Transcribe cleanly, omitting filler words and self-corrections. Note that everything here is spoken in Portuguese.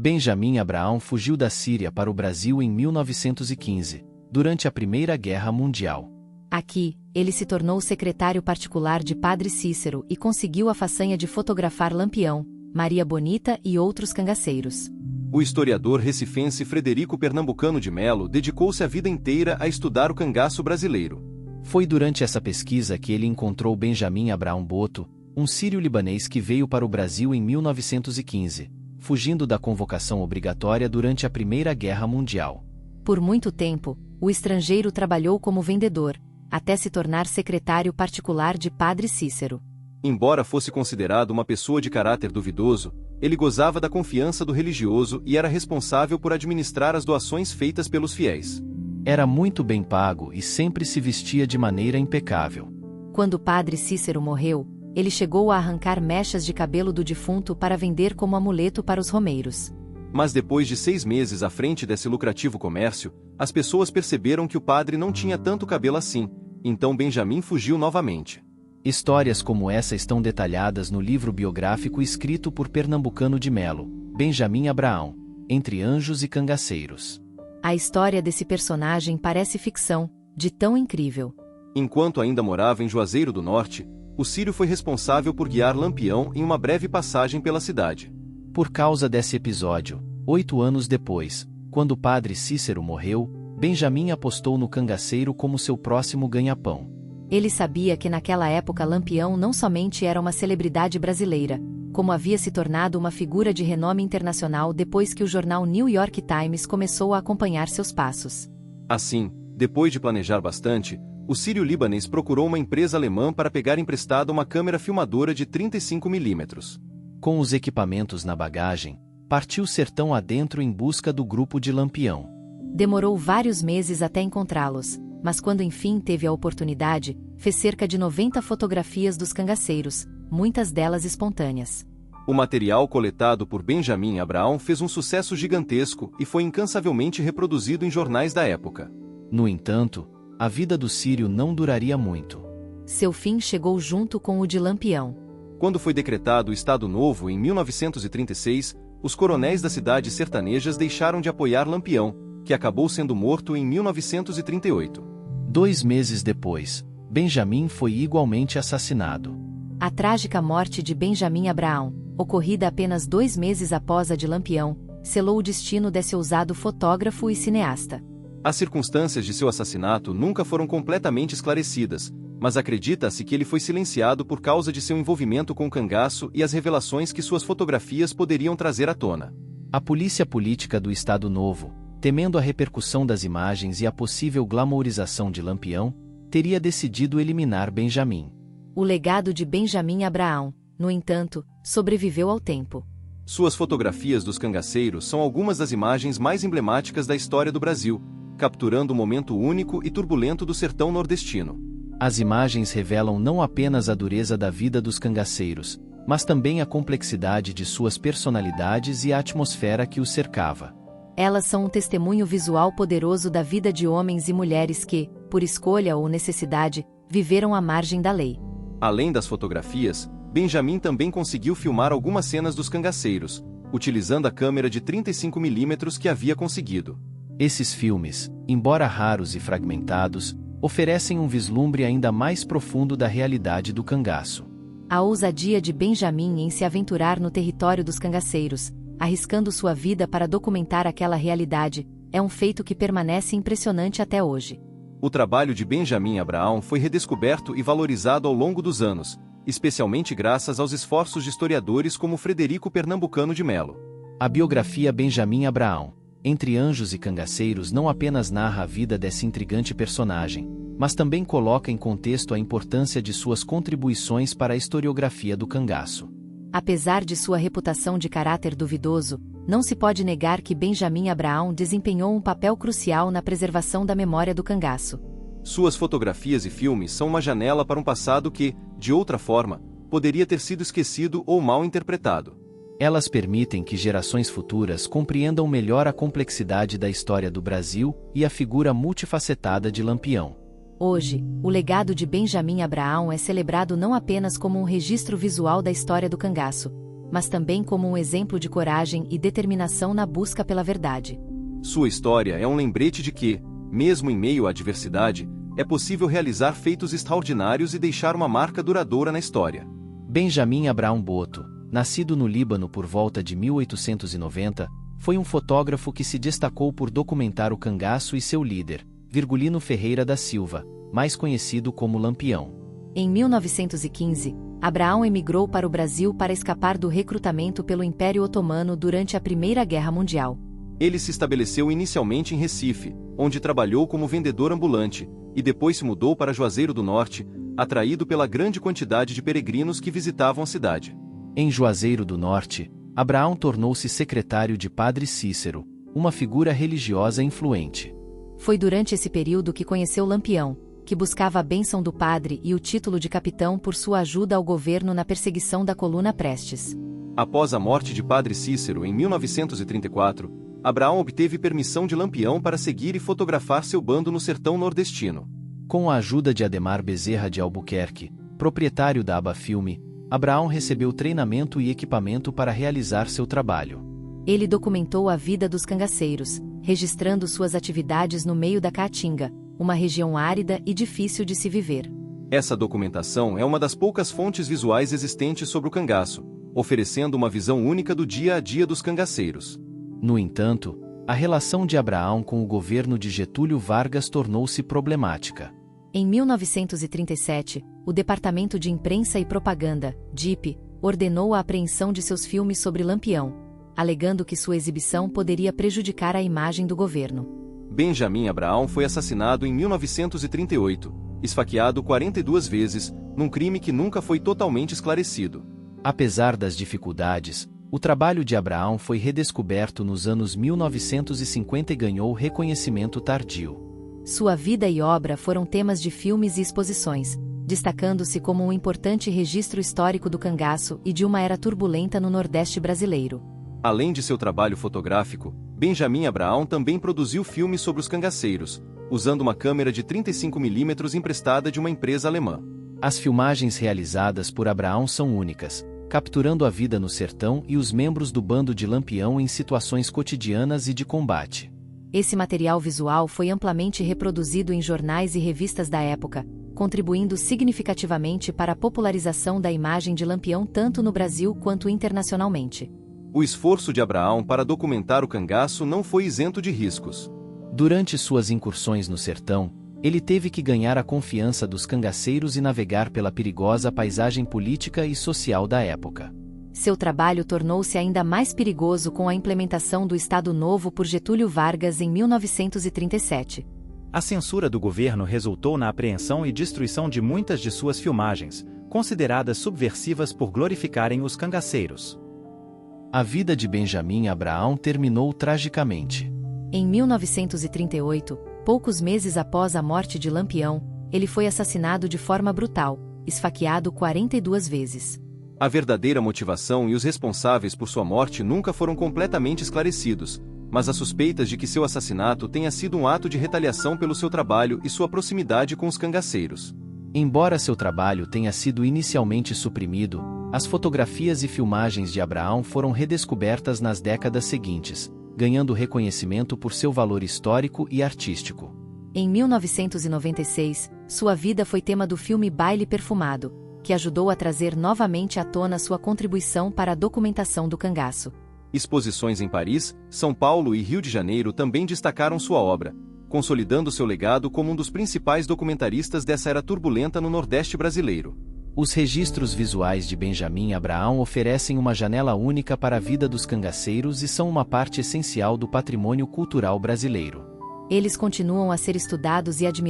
Benjamin Abraão fugiu da Síria para o Brasil em 1915, durante a Primeira Guerra Mundial. Aqui, ele se tornou secretário particular de Padre Cícero e conseguiu a façanha de fotografar Lampião, Maria Bonita e outros cangaceiros. O historiador recifense Frederico Pernambucano de Melo dedicou-se a vida inteira a estudar o cangaço brasileiro. Foi durante essa pesquisa que ele encontrou Benjamin Abraão Boto, um sírio-libanês que veio para o Brasil em 1915, fugindo da convocação obrigatória durante a Primeira Guerra Mundial. Por muito tempo, o estrangeiro trabalhou como vendedor, até se tornar secretário particular de Padre Cícero. Embora fosse considerado uma pessoa de caráter duvidoso, ele gozava da confiança do religioso e era responsável por administrar as doações feitas pelos fiéis. Era muito bem pago e sempre se vestia de maneira impecável. Quando Padre Cícero morreu, ele chegou a arrancar mechas de cabelo do defunto para vender como amuleto para os romeiros. Mas depois de 6 meses à frente desse lucrativo comércio, as pessoas perceberam que o padre não tinha tanto cabelo assim, então Benjamin fugiu novamente. Histórias como essa estão detalhadas no livro biográfico escrito por Pernambucano de Melo, Benjamin Abraão, Entre Anjos e Cangaceiros. A história desse personagem parece ficção, de tão incrível. Enquanto ainda morava em Juazeiro do Norte, o sírio foi responsável por guiar Lampião em uma breve passagem pela cidade. Por causa desse episódio, 8 anos depois, quando o padre Cícero morreu, Benjamin apostou no cangaceiro como seu próximo ganha-pão. Ele sabia que naquela época Lampião não somente era uma celebridade brasileira, como havia se tornado uma figura de renome internacional depois que o jornal New York Times começou a acompanhar seus passos. Assim, depois de planejar bastante, o sírio-libanês procurou uma empresa alemã para pegar emprestada uma câmera filmadora de 35 mm. Com os equipamentos na bagagem, partiu sertão adentro em busca do grupo de Lampião. Demorou vários meses até encontrá-los, mas quando enfim teve a oportunidade, fez cerca de 90 fotografias dos cangaceiros, muitas delas espontâneas. O material coletado por Benjamin Abraão fez um sucesso gigantesco e foi incansavelmente reproduzido em jornais da época. No entanto, a vida do sírio não duraria muito. Seu fim chegou junto com o de Lampião. Quando foi decretado o Estado Novo em 1936, os coronéis das cidades sertanejas deixaram de apoiar Lampião, que acabou sendo morto em 1938. 2 meses depois, Benjamin foi igualmente assassinado. A trágica morte de Benjamin Abraão, ocorrida apenas 2 meses após a de Lampião, selou o destino desse ousado fotógrafo e cineasta. As circunstâncias de seu assassinato nunca foram completamente esclarecidas, mas acredita-se que ele foi silenciado por causa de seu envolvimento com o cangaço e as revelações que suas fotografias poderiam trazer à tona. A polícia política do Estado Novo, temendo a repercussão das imagens e a possível glamourização de Lampião, teria decidido eliminar Benjamin. O legado de Benjamin Abraão, no entanto, sobreviveu ao tempo. Suas fotografias dos cangaceiros são algumas das imagens mais emblemáticas da história do Brasil, capturando um momento único e turbulento do sertão nordestino. As imagens revelam não apenas a dureza da vida dos cangaceiros, mas também a complexidade de suas personalidades e a atmosfera que os cercava. Elas são um testemunho visual poderoso da vida de homens e mulheres que, por escolha ou necessidade, viveram à margem da lei. Além das fotografias, Benjamin também conseguiu filmar algumas cenas dos cangaceiros, utilizando a câmera de 35 mm que havia conseguido. Esses filmes, embora raros e fragmentados, oferecem um vislumbre ainda mais profundo da realidade do cangaço. A ousadia de Benjamin em se aventurar no território dos cangaceiros, arriscando sua vida para documentar aquela realidade, é um feito que permanece impressionante até hoje. O trabalho de Benjamin Abraão foi redescoberto e valorizado ao longo dos anos, especialmente graças aos esforços de historiadores como Frederico Pernambucano de Melo. A biografia Benjamin Abraão, Entre Anjos e Cangaceiros, não apenas narra a vida desse intrigante personagem, mas também coloca em contexto a importância de suas contribuições para a historiografia do cangaço. Apesar de sua reputação de caráter duvidoso, não se pode negar que Benjamin Abraão desempenhou um papel crucial na preservação da memória do cangaço. Suas fotografias e filmes são uma janela para um passado que, de outra forma, poderia ter sido esquecido ou mal interpretado. Elas permitem que gerações futuras compreendam melhor a complexidade da história do Brasil e a figura multifacetada de Lampião. Hoje, o legado de Benjamin Abraão é celebrado não apenas como um registro visual da história do cangaço, mas também como um exemplo de coragem e determinação na busca pela verdade. Sua história é um lembrete de que, mesmo em meio à adversidade, é possível realizar feitos extraordinários e deixar uma marca duradoura na história. Benjamin Abraão Boto, nascido no Líbano por volta de 1890, foi um fotógrafo que se destacou por documentar o cangaço e seu líder, Virgulino Ferreira da Silva, mais conhecido como Lampião. Em 1915, Abraão emigrou para o Brasil para escapar do recrutamento pelo Império Otomano durante a Primeira Guerra Mundial. Ele se estabeleceu inicialmente em Recife, onde trabalhou como vendedor ambulante, e depois se mudou para Juazeiro do Norte, atraído pela grande quantidade de peregrinos que visitavam a cidade. Em Juazeiro do Norte, Abraão tornou-se secretário de Padre Cícero, uma figura religiosa influente. Foi durante esse período que conheceu Lampião, que buscava a bênção do padre e o título de capitão por sua ajuda ao governo na perseguição da Coluna Prestes. Após a morte de Padre Cícero em 1934, Abraão obteve permissão de Lampião para seguir e fotografar seu bando no sertão nordestino. Com a ajuda de Ademar Bezerra de Albuquerque, proprietário da Aba Filme, Abraão recebeu treinamento e equipamento para realizar seu trabalho. Ele documentou a vida dos cangaceiros, registrando suas atividades no meio da Caatinga, uma região árida e difícil de se viver. Essa documentação é uma das poucas fontes visuais existentes sobre o cangaço, oferecendo uma visão única do dia a dia dos cangaceiros. No entanto, a relação de Abraão com o governo de Getúlio Vargas tornou-se problemática. Em 1937, o Departamento de Imprensa e Propaganda, DIP, ordenou a apreensão de seus filmes sobre Lampião, alegando que sua exibição poderia prejudicar a imagem do governo. Benjamin Abraão foi assassinado em 1938, esfaqueado 42 vezes, num crime que nunca foi totalmente esclarecido. Apesar das dificuldades, o trabalho de Abraão foi redescoberto nos anos 1950 e ganhou reconhecimento tardio. Sua vida e obra foram temas de filmes e exposições, destacando-se como um importante registro histórico do cangaço e de uma era turbulenta no Nordeste brasileiro. Além de seu trabalho fotográfico, Benjamin Abraão também produziu filmes sobre os cangaceiros, usando uma câmera de 35mm emprestada de uma empresa alemã. As filmagens realizadas por Abraão são únicas, capturando a vida no sertão e os membros do bando de Lampião em situações cotidianas e de combate. Esse material visual foi amplamente reproduzido em jornais e revistas da época, contribuindo significativamente para a popularização da imagem de Lampião tanto no Brasil quanto internacionalmente. O esforço de Abraão para documentar o cangaço não foi isento de riscos. Durante suas incursões no sertão, ele teve que ganhar a confiança dos cangaceiros e navegar pela perigosa paisagem política e social da época. Seu trabalho tornou-se ainda mais perigoso com a implementação do Estado Novo por Getúlio Vargas em 1937. A censura do governo resultou na apreensão e destruição de muitas de suas filmagens, consideradas subversivas por glorificarem os cangaceiros. A vida de Benjamin Abraão terminou tragicamente. Em 1938, poucos meses após a morte de Lampião, ele foi assassinado de forma brutal, esfaqueado 42 vezes. A verdadeira motivação e os responsáveis por sua morte nunca foram completamente esclarecidos, mas as suspeitas de que seu assassinato tenha sido um ato de retaliação pelo seu trabalho e sua proximidade com os cangaceiros. Embora seu trabalho tenha sido inicialmente suprimido, as fotografias e filmagens de Abraão foram redescobertas nas décadas seguintes, ganhando reconhecimento por seu valor histórico e artístico. Em 1996, sua vida foi tema do filme Baile Perfumado, que ajudou a trazer novamente à tona sua contribuição para a documentação do cangaço. Exposições em Paris, São Paulo e Rio de Janeiro também destacaram sua obra, consolidando seu legado como um dos principais documentaristas dessa era turbulenta no Nordeste brasileiro. Os registros visuais de Benjamin Abraão oferecem uma janela única para a vida dos cangaceiros e são uma parte essencial do patrimônio cultural brasileiro. Eles continuam a ser estudados e admirados